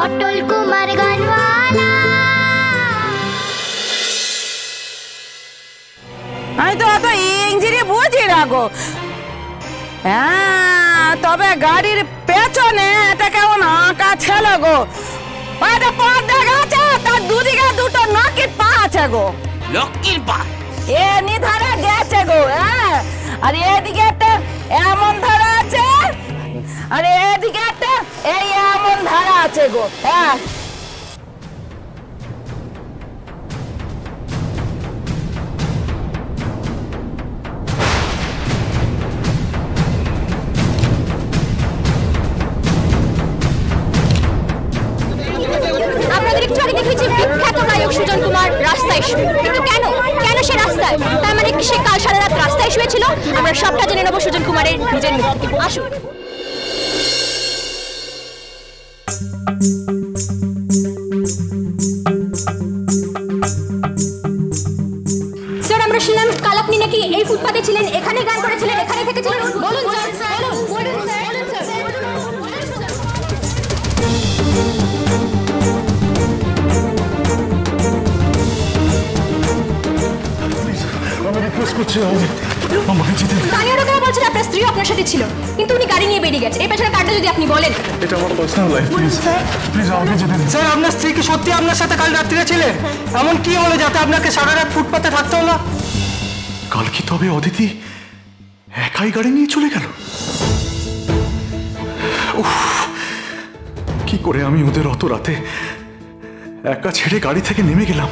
পটল কুমার গানওয়ালা। আমি তো অত ইঞ্জিনি বুঝি না গো। হ্যাঁ, তবে গাড়ির পেছনে এটা কেমন আঁকা ছিল গো। ওটা পর্দা গাছে, তার দুদিকে দুটো নকির পা আছে গো। লক্ষ্মীর পা এ নিধারা গেছে গো। হ্যাঁ, আর এদিকে একটা এমন ধারা আছে, আর এদিকে একটা এই এমন ধারা আছে গো। হ্যাঁ, বিখ্যাত নায়ক সুজন কুমার রাস্তায় শুয়ে, কিন্তু কেন সে রাস্তায়? তার মানে সে কাল সারা রাত রাস্তায় শুয়েছিল। আমরা সবটা জেনে নেবো সুজন কুমারের নিজের মুখ থেকে। আসুন। স্যার, আমরা শুনলাম কাল আপনি নাকি এই ফুটপাতে ছিলেন, এখানে গান করেছিলেন, এখানে থেকেছিলেন। বলুন স্যার, বলুন স্যার। আপনার স্ত্রী আপনার সাথে ছিল, কিন্তু উনি গাড়ি নিয়ে বেরিয়ে গেছে। এই পেছনে কার্ডটা যদি আপনি বলেন। এটা আমার পার্সোনাল লাইফ, প্লিজ প্লিজ আমাকে যেতে দিন। স্যার, আপনার স্ত্রী কি সত্যি আপনার সাথে কাল রাত্রিরে ছিলেন? এমন কি হলো যাতে আপনাকে সারা রাত ফুটপাতে থাকতে হলো? কাল কি তবে অদিতি একাই গাড়ি নিয়ে চলে গেল? কি করে আমি ওদের অত রাতে একা ছেড়ে গাড়ি থেকে নেমে গেলাম?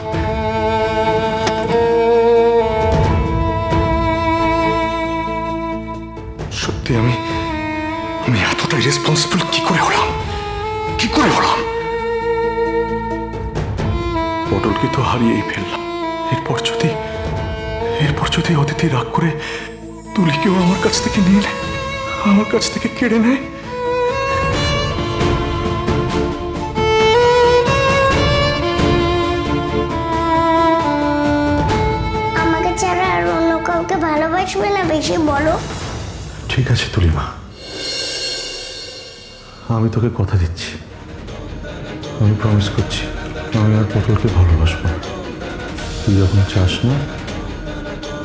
সত্যি আমি এতটা রেসপন্সিবল কি করে হলাম? পটলকে তো হারিয়েই ফেললাম। এরপর যদি অদিতি রাগ করে তুলিকেও আমার কাছ থেকে নিয়ে নেয়, আমার কাছ থেকে কেড়ে নেয়, আমাকে ছাড়া আর অন্য কাউকে ভালোবাসবে না বেশি বলো। ঠিক আছে তুলিমা, আমি তোকে কথা দিচ্ছি, আমি প্রমিস করছি আমি আর পটলকে ভালোবাসবো না। তুই যখন চাস না,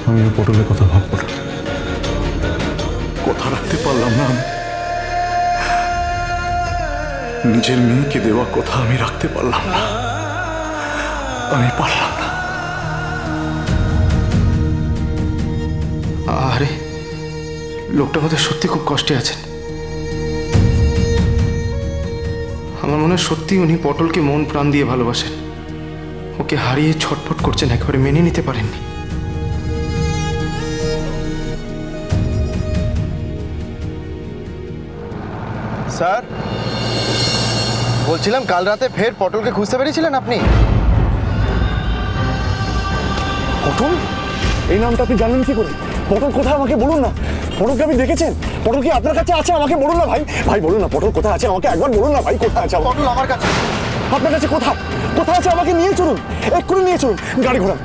আমি আর পটলের কথা ভাববো না। কথা রাখতে পারলাম না আমি, নিজের মেয়েকে দেওয়া কথা আমি রাখতে পারলাম না, আমি পারলাম না। আরে লোকটা বোধহয় সত্যি খুব কষ্টে আছেন। আমার মনে হয় সত্যি উনি পটলকে মন প্রাণ দিয়ে ভালোবাসেন। ওকে হারিয়ে ছটফট করছেন, একেবারে মেনে নিতে পারেননি। স্যার, বলছিলাম কাল রাতে ফের পটলকে খুঁজতে পেরেছিলেন আপনি? পটল? এই নামটা আপনি জানেন কি করে? পটল কোথায় আমাকে বলুন না। পটলকে আপনি দেখেছেন? পটল কি আপনার কাছে আছে? আমাকে বলুন না ভাই, বলুন না পটল কোথায় আছে, আমাকে একবার বলুন না ভাই, কোথায় আছে? পটল আমার কাছে। আপনার কাছে কোথায় আছে? আমাকে নিয়ে চলুন, এক্ষুনি নিয়ে চলুন, গাড়ি ঘোরান।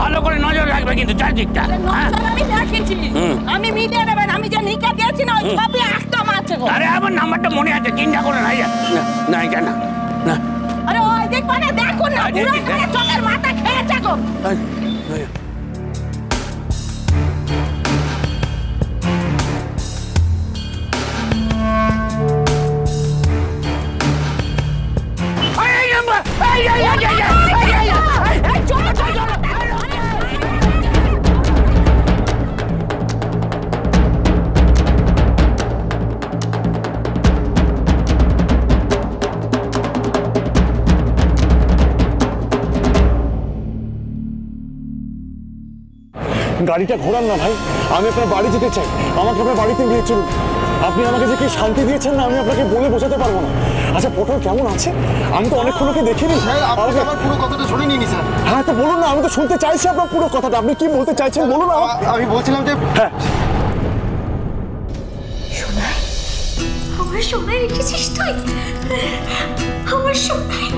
ভালো করে নজর রাখবে কিন্তু চারদিকটা। আমি দেখেছি, আমি মিডিয়া নেবেন, আমি যে নিকা দিয়েছি না, ওই কপি একদম আছে গো। আরে আমার নাম্বারটা মনে আছে, চিন্তা করে নাই কেন না। আরে ওই দেখো না, দেখুন না, পুরো চোখের মাথা খেয়েছে গো। গাড়িটা ঘোরান না ভাই, আমি আপনার বাড়ি যেতে চাই, আমাকে আপনার বাড়িতে নিয়ে চলুন। আপনি আমাকে যে কি শান্তি দিয়েছেন না, আমি আপনাকে বলে বোঝাতে পারবো না। আচ্ছা পটল কেমন আছে? আমি তো অনেকক্ষণ ওকে দেখিনি। আমার পুরো কথাটা শুনে নিনি স্যার। হ্যাঁ তো বলুন না, আমি তো শুনতে চাইছি আপনার পুরো কথাটা। আপনি কি বলতে চাইছেন বলুন। আমি বলছিলাম যে হ্যাঁ, সোনাই, আমার সোনাই রেখেছিস তুই? আমার সোনাই,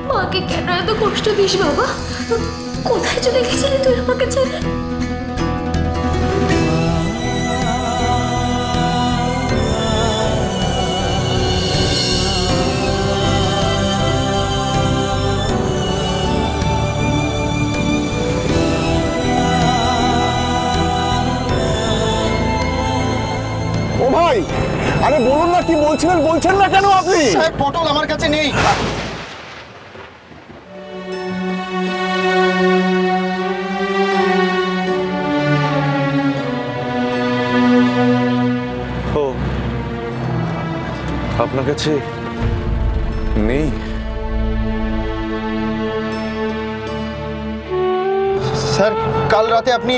মাকে কেন এত কষ্ট দিস বাবা? কোথায় চলে গেছিলি তুই আমাকে ছেড়ে? ভাই, আরে বলুন না কি বলছিলেন, বলছেন না কেন আপনি? স্যার পটল আমার কাছে নেই। ও, আপনার কাছে নেই? স্যার কাল রাতে আপনি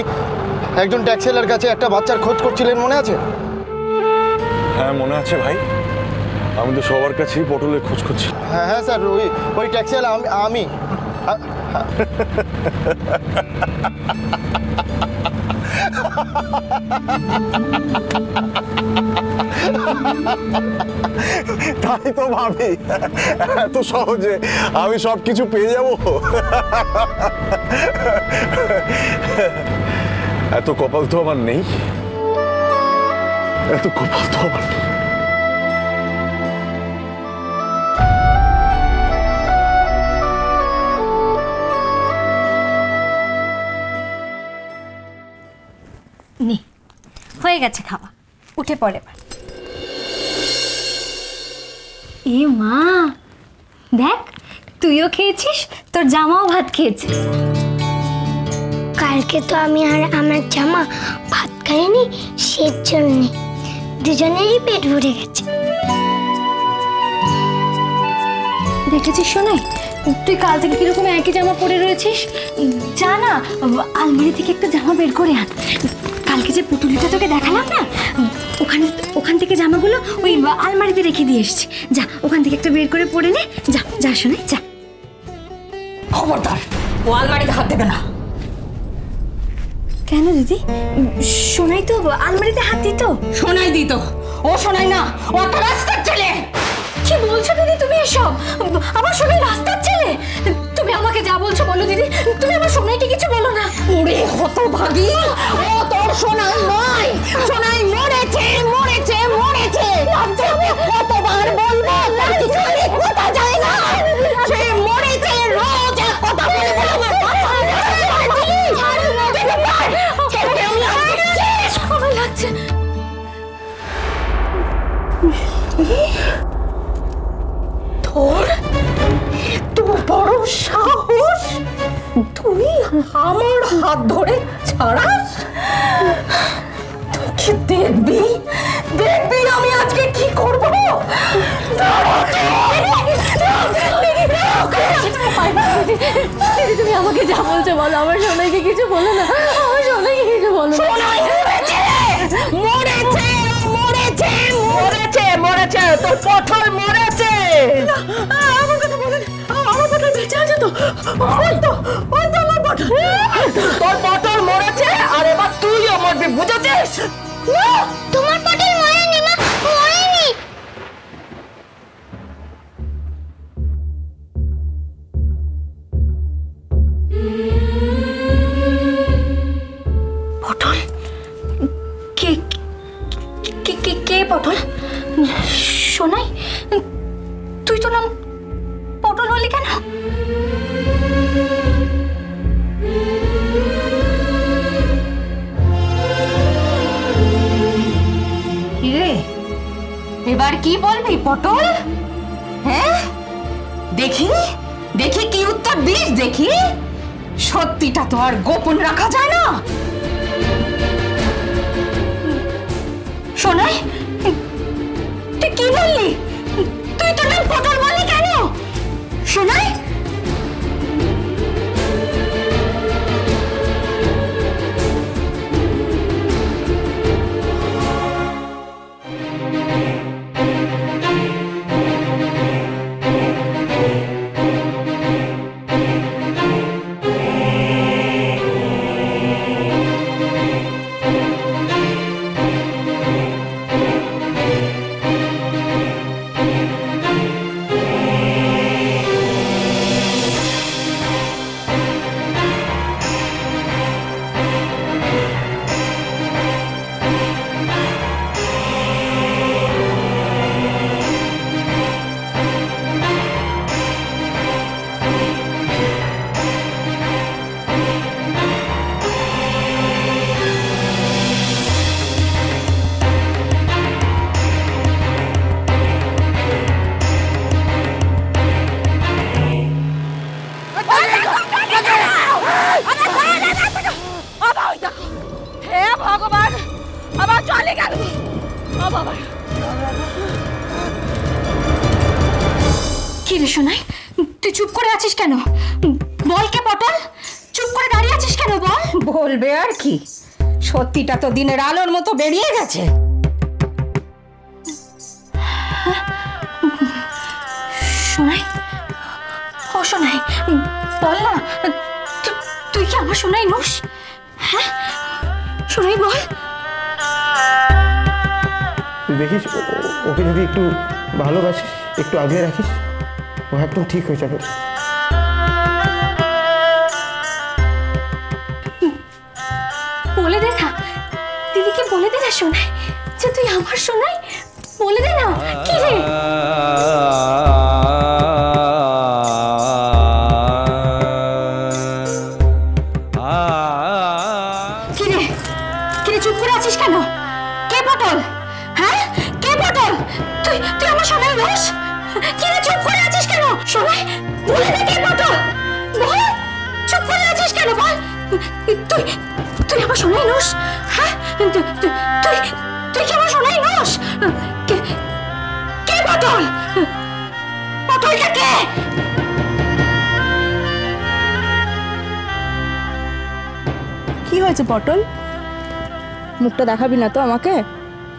একজন ট্যাক্সিওয়ালার কাছে একটা বাচ্চার খোঁজ করছিলেন, মনে আছে? হ্যাঁ মনে আছে ভাই, আমি তো সবার কাছেই পটলের খোঁজ করছি। হ্যাঁ হ্যাঁ স্যার, ওই ট্যাক্সিওয়ালা আমি। তাই তো ভাবি, এত সহজে আমি সবকিছু পেয়ে যাব? এত কপাল তো আমার নেই, এত কপাল তো আমার নেই। নে, হয়ে গেছে খাওয়া, উঠে পড়ে এবার। এ মা, দেখ তুইও খেয়েছিস, তোর জামাও ভাত খেয়েছে। কালকে তো আমি আর আমার জামা ভাত খাইনি, সের জন্যে দুজনেরই পেট ভরে গেছে। দেখেছিস শোনাই, তুই কাল থেকে কিরকম একই জামা পরে রয়েছিস। যা না, আলমারি থেকে একটা জামা বের করে আন। কালকে যে পুতুলিটা তোকে দেখালাম না, ওখান থেকে জামাগুলো ওই আলমারিতে রেখে দিয়ে এসছি। যা, ওখান থেকে একটা বের করে পরে নে। যা যা শোনাই, যা। খবরদার, ও আলমারিতে হাত দেবে না। কেন দিদি? শোনাই তো আলমারিতে হাত দিত। শোনাই দিত? ও শোনাই না, ও একটা রাস্তার ছেলে। কি বলছো দিদি তুমি এসব? আমার সোনাই রাস্তার ছেলে? তুমি আমাকে যা বলছো বলো দিদি, তুমি আমার সোনাইকে কিছু বলো না। ওরে হতভাগী, ও তোর সোনাই নয়। সোনাই মরেছে, মরেছে, মরেছে। আমি কতবার বলবো, তার কি কানে কথা যায় না? সে মরেছে, রোজ এক কথা বলে বলে আমার বাচ্চা আমার লাগছে। তোর এত বড় সাহস, তুই আমার হাত ধরে ছাড়াস? তুই কি দেখবি, দেখবি আমি আজকে কি করবো? দিদি তুমি আমাকে যা বলছো বলো, আমার সোনাইকে কিছু বলো না, আমার সোনাইকে কিছু বলো না। সোনাই মরেছে, মরেছে, মরেছে, মরেছে, মরেছে, তোর পটল মরেছে। আমার কথা বলেন, আমার পটল বেঁচে আছে তো? ওই তো আমার পটল। তোর পটল মরেছে, আর এবার তুইও মরবি, বুঝেছিস? তোমার পটল মরেনি মা, মরেনি। পটল? কে কে কে কে পটল? সোনাই, তুই তো নাম পটল হলি কেন? রে, এবার কি বলবি পটল? হ্যাঁ, দেখি দেখি কি উত্তর দিস, দেখি। সত্যিটা তো আর গোপন রাখা যায় না। সোনাই, তুই কি বললি? তুই তো নাম পটল বললি কেন? সোনাই, গেল। ও বাবা, কি রে সোনাই, তুই চুপ করে আছিস কেন? বল কে পটল, চুপ করে দাঁড়িয়ে আছিস কেন বল? বলবে আর কি, সত্যিটা তো দিনের আলোর মতো বেরিয়ে গেছে। সোনাই, ও সোনাই, বল না, তুই কি আমার সোনাই নোস? হ্যাঁ সোনাই বল। তুই দেখিস ওকে যদি একটু ভালোবাসিস, একটু আগলে রাখিস, ও একদম ঠিক হয়ে যাবে। বলে দে না, দিদিকে বলে দে না সোনাই যে তুই আমার সোনাই, বলে দে না। কি রে চুপ করে আছিস কেন? কে পটল? হ্যাঁ কে পটল? তুই তুই আমার সোনাই নোস? কি রে চুপ করে আছিস কেন? সোনাই বলে দে কে পটল, বল। চুপ করে আছিস কেন বল? তুই তুই আমার সোনাই নোস? হ্যাঁ তুই তুই তুই কি আমার সোনাই নোস? কে কে পটল? পটলটা কে? কি হয়েছে পটল? মুখটা দেখাবি না তো আমাকে?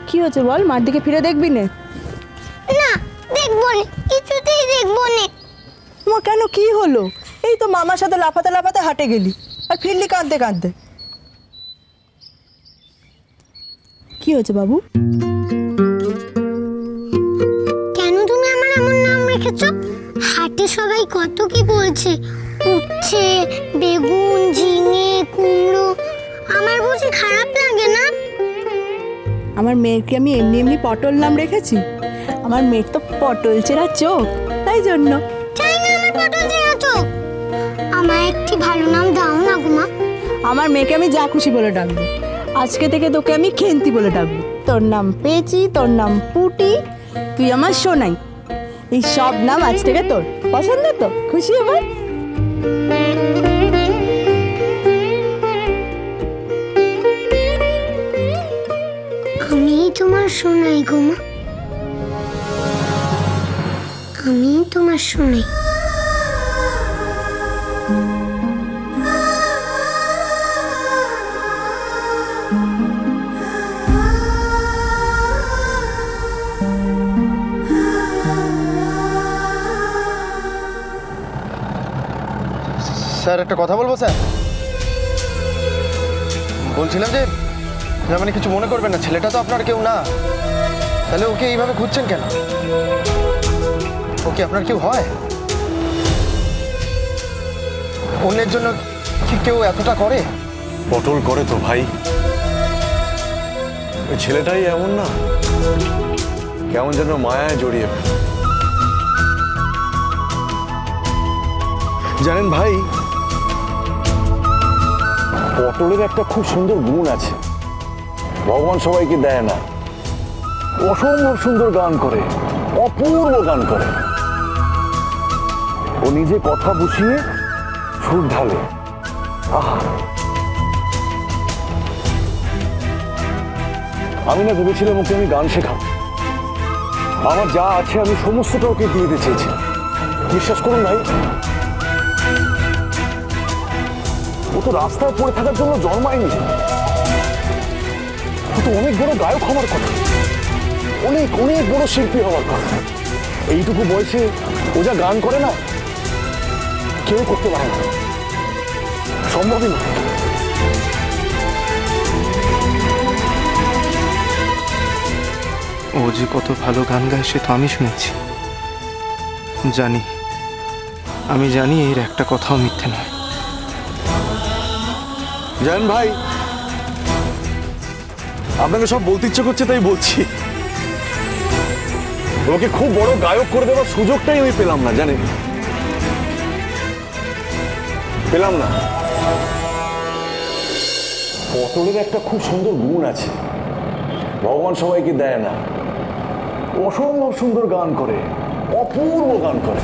কি হয়েছে বল, মার দিকে ফিরে দেখবি না? না দেখবো না, কিছুতেই দেখবো না। মা কেন, কি হলো? এই তো মামার সাথে লাফাতে লাফাতে হাঁটে গেলি আর ফিরলি কাঁদতে কাঁদতে। কি হয়েছে বাবু? কেন তুমি আমার এমন নাম রেখেছো? হাটে সবাই কত কি বলছে, উচ্ছে, বেগুন, ঝিঙে, কুমড়ো। আমার বুঝি খারাপ লাগে না? আমার মেয়েকে আমি এমনি এমনি পটল নাম রেখেছি? আমার মেয়ের তো পটল চেরা চোখ, তাই জন্য। চাই না আমার পটল চেরা চোখ। আমার একটি ভালো নাম দাও না গো মা। আমার মেয়েকে আমি যা খুশি বলে ডাকবো। আজকে থেকে তোকে আমি খেন্তি বলে ডাকবো। তোর নাম পেঁচি, তোর নাম পুটি, তুই আমার সোনাই। এই সব নাম আজ থেকে তোর। পছন্দ তো? খুশি এবার? আমি তোমার সোনাই গো মা, আমি তোমার সোনাই। স্যার একটা কথা বলবো স্যার? বলছিলাম যে মানে কিছু মনে করবেন না, ছেলেটা তো আপনার কেউ না, তাহলে ওকে এইভাবে খুঁজছেন কেন? ওকে আপনার কেউ হয়? অন্যের জন্য কি কেউ এতটা করে? পটল করে তো ভাই, ওই ছেলেটাই এমন না, কেমন যেন মায়ায় জড়িয়ে ফেলে। জানেন ভাই, পটলের একটা খুব সুন্দর গুণ আছে, ভগবান সবাইকে দেয় না। অসম্ভব সুন্দর গান করে, অপূর্ব গান করে। ও নিজে কথা বুঝিয়ে সুর ঢালে। আহা, আমি না ভেবেছিলাম ওকে আমি গান শেখাবো। আমার যা আছে আমি সমস্তটা ওকে দিয়ে দিতে চেয়েছিলাম। বিশ্বাস করুন ভাই, ও তো রাস্তায় পড়ে থাকার জন্য জন্মায়নি। ও তো অনেক বড় গায়ক হওয়ার কথা, অনেক অনেক বড় শিল্পী হওয়ার কথা। এইটুকু বয়সে ও যা গান করে না, কেউ করতে পারে না, সম্ভবই না। ও যে কত ভালো গান গায় সে তো আমি শুনেছি, জানি। আমি জানি এর একটা কথাও মিথ্যে নয়। জানেন ভাই, আপনাকে সব বলতে ইচ্ছে করছে তাই বলছি। ওকে খুব বড় গায়ক করে দেওয়ার সুযোগটাই আমি পেলাম না, জানেন, পেলাম না। পটলের একটা খুব সুন্দর গুণ আছে, ভগবান সবাইকে দেয় না। অসম্ভব সুন্দর গান করে, অপূর্ব গান করে।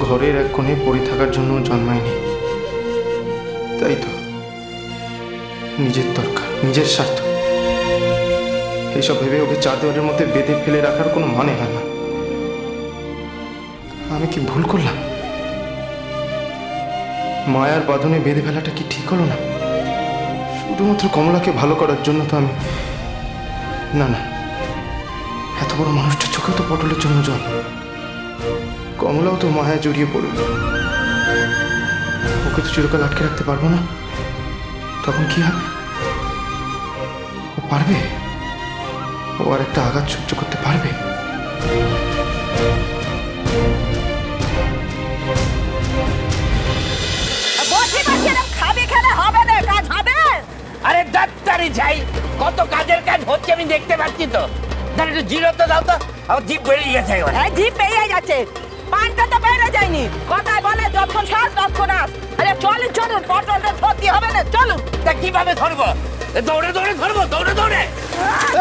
ঘরের এক কোণে পড়ে থাকার জন্য জন্মায়নি, তাই তো নিজের দরকার, নিজের স্বার্থ, এইসব ভেবে ওকে চার দেওয়ালের মধ্যে বেঁধে ফেলে রাখার কোনো মানে হয় না। আমি কি ভুল করলাম? মায়ার বাঁধনে বেঁধে ফেলাটা কি ঠিক হলো না? শুধুমাত্র কমলাকে ভালো করার জন্য তো আমি... না না, এত বড় মানুষটার চোখেও তো পটলের জন্য জল। কমলাও তো মায়ায় জড়িয়ে পড়বে, ওকে তো চিরকাল আটকে রাখতে পারবো না। তখন কি হবে? ও পারবে? ও আর একটা আঘাত সহ্য করতে পারবে? খাবি খেলে হবে না, কাজ হবে। আরে ডাক্তারি যাই, কত কাজের কাজ হচ্ছে আমি দেখতে পাচ্ছি তো। তাহলে একটু জিরো তো দাও তো, আমার জিভ বেরিয়ে গেছে এবার। হ্যাঁ, জিভ বেরিয়ে যাচ্ছে, পানটা তো বেড়ে যায়নি। কথায় বলে যখন শ্বাস তখন আস। আরে চলুন চলুন, পটলটা ধরতে হবে না, চলুন। তা কিভাবে ধরবো? দৌড়ে দৌড়ে ধরবো, দৌড়ে দৌড়ে।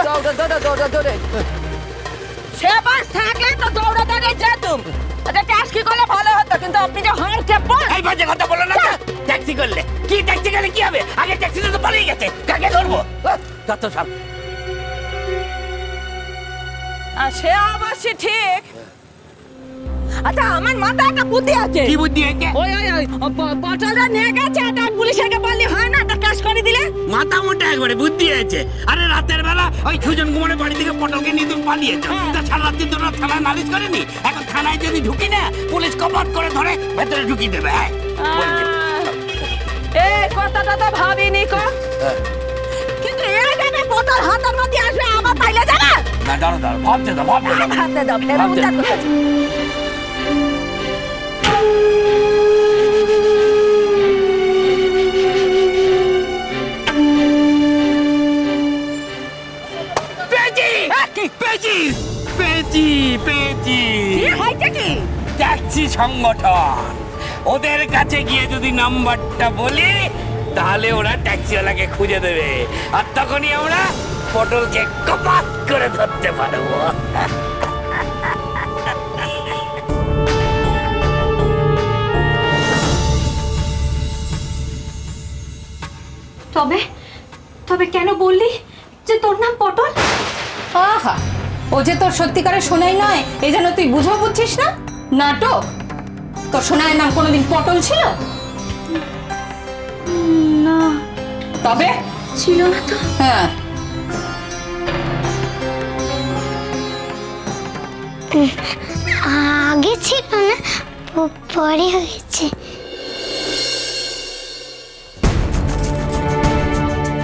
দৌড়ে দৌড়ে দৌড়ে দৌড়ে সে বাস থাকলে তো দৌড়ে দৌড়ে যেতুম। আচ্ছা ট্যাক্সি করলে ভালো হতো, কিন্তু আপনি যে হারতে পড়ে এই বাজে কথা বলো না তো। ট্যাক্সি করলে কি, ট্যাক্সি করলে কি হবে? আগে ট্যাক্সিতে তো পালিয়ে গেছে, কাকে ধরবো? তত সব সে অবশ্যই ঠিক। আচ্ছা আমার মাথায় একটা বুদ্ধি আছে। কি বুদ্ধি হয়েছে? ওই ওই ওই পটলটা নিয়ে গেছে, তার পুলিশকে বললে হয় না, একটা ক্যাশ করে দিলে। মাথা মোটা একবারে বুদ্ধি হয়েছে। আরে রাতের বেলা ওই সুজন কুমারের বাড়ি থেকে পটলকে নিয়ে তুমি পালিয়েছো, তা সারা রাত্রি তোমরা থানায় নালিশ করেনি? এখন থানায় যদি ঢুকি না, পুলিশ কপাট করে ধরে ভেতরে ঢুকিয়ে দেবে। এই কথাটা তো ভাবিনি কো, কিন্তু এই যাবে পটল হাতের মধ্যে আসবে, আমার পাইলে যাবে না। দাঁড়ো দাঁড়ো, ভাবতে দাও, ভাবতে দাও। হাতে দাও, ফের উদ্ধার করতে। ট্যাক্সি সংগঠন, ওদের কাছে গিয়ে যদি নাম্বারটা বলি তাহলে ওরা ট্যাক্সিওয়ালাকে খুঁজে দেবে, আর তখনই আমরা পটলকে কপাত করে ধরতে পারবো। তবে তবে কেন বললি যে তোর নাম পটল? আহা, ও যে তোর সত্যিকারের সোনাই নয়, এই জন্য তুই বুঝেও বুঝছিস না? নাটক। তোর সোনাইয়ের নাম কোনোদিন পটল ছিল? না। তবে ছিল না তো। হ্যাঁ, আগে ছিল না, পরে হয়েছে।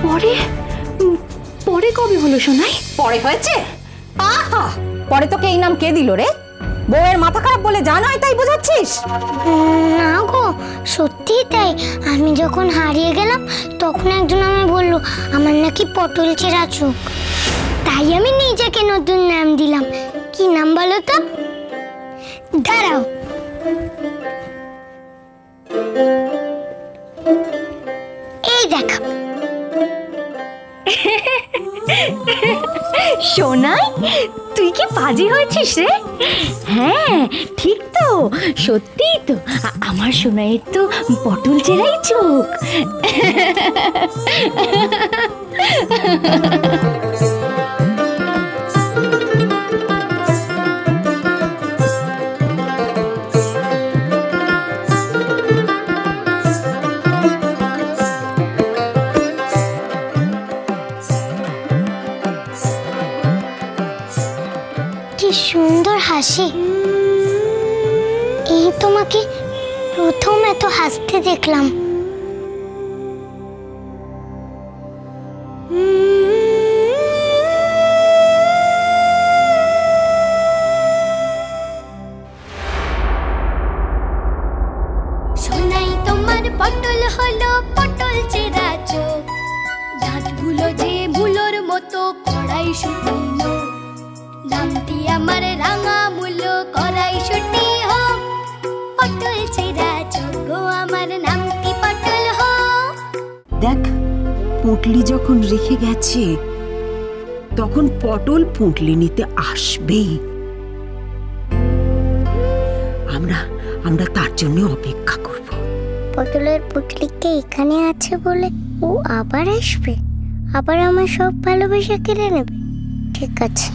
পরে? পরে কবে হলো সোনাই? পরে হয়েছে? আহা, পরে তোকে এই নাম কে দিল রে? বউয়ের মাথা খারাপ বলে যা নয় তাই বোঝাচ্ছিস? না গো, সত্যি তাই। আমি যখন হারিয়ে গেলাম তখন একজন আমায় বললো আমার নাকি পটল চেরা চোখ, তাই আমি নিজেকে নতুন নাম দিলাম। কি নাম বলো তো? দাঁড়াও, এই দেখো। সোনাই, তুই কি বাজি হয়েছিস রে? হ্যাঁ ঠিক তো, সত্যি তো। আমার সোনাইয়ের তো পটল চেরাই চোখ। কি সুন্দর হাসি! এই তোমাকে প্রথম এত হাসতে দেখলাম। সোনাই তোমার পটল হলো পটল চেরা চোখ, দাঁতগুলো যে মুলোর মতো কড়াই শুকিলো, নামটি আমার রাঙা মূলো কড়াই শুটি হোক, পটল চেরা চোখ গো আমার নামটি পটল হোক। দেখ, পুঁটলি যখন রেখে গেছে তখন পটল পুঁটলি নিতে আসবেই। আমরা তার জন্য অপেক্ষা করব। পটলের পুটলিকে এখানে আছে বলে ও আবার আসবে, আবার আমার সব ভালোবাসা কেড়ে নেবে। ঠিক আছে,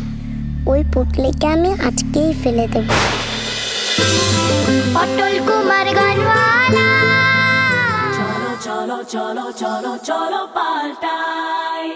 ওই পুটলিকে আমি আজকেই ফেলে দেব। পটল কুমার গানওয়ালা, চলো চলো চলো চলো চলো পাল্টাই।